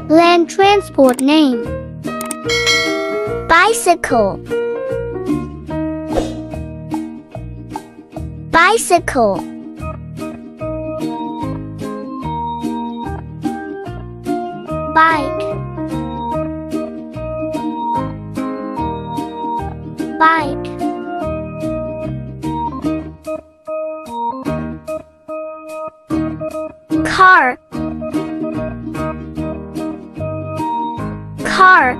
Land transport name. Bicycle. Bicycle. Bike. Bike. Car. Car.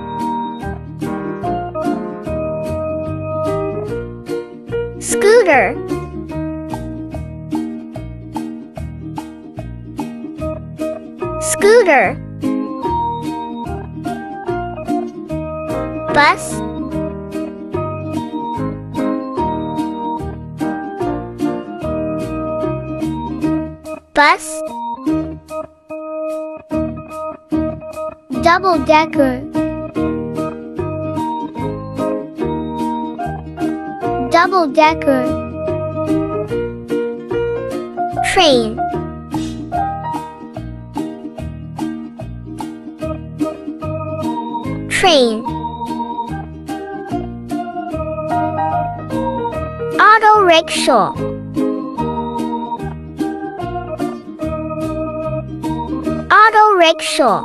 Scooter. Scooter. Bus. Bus. Double-decker. Double-decker. Train. Train. Auto rickshaw. Auto rickshaw.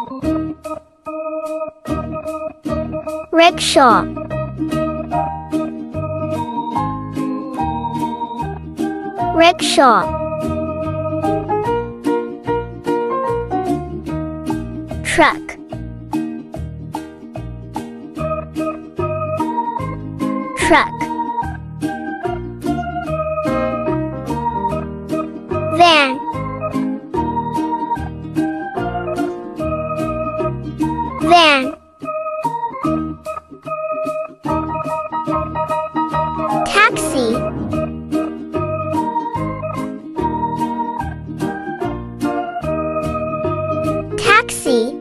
Rickshaw. Rickshaw. Truck. Truck. Van. Van. Taxi. Taxi.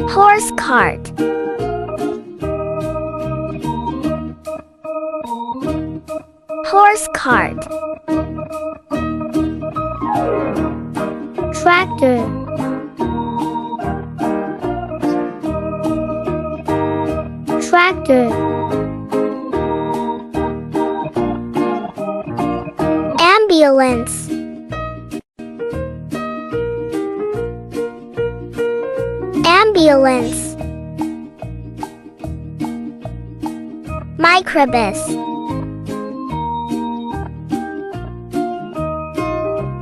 Horse cart. Horse cart. Tractor. Tractor. Ambulance. Ambulance. Microbus.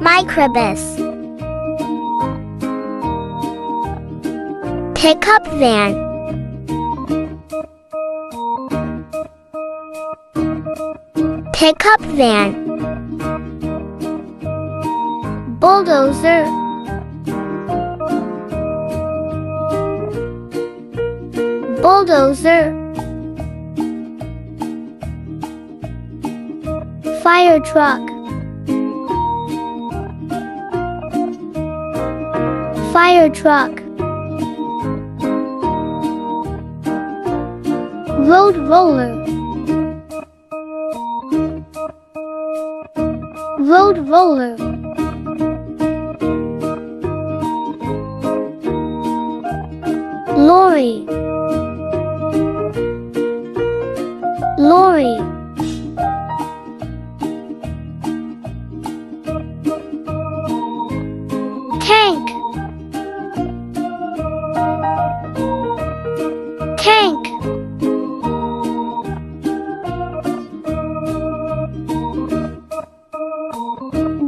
Microbus. Pickup van. Pickup van. Bulldozer. Bulldozer. Fire truck. Fire truck. Road roller. Road roller. Lorry. Lorry. Tank. Tank.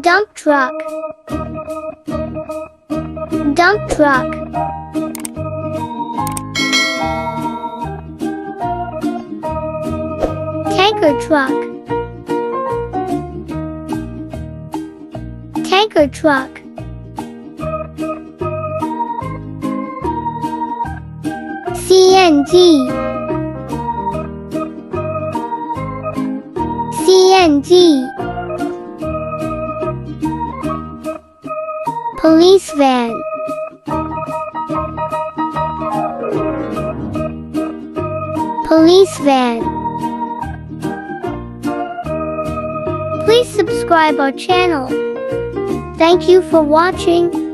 Dump truck. Dump truck. Tanker truck. Tanker truck. CNG. CNG. Police van. Police van. Please subscribe our channel. Thank you for watching.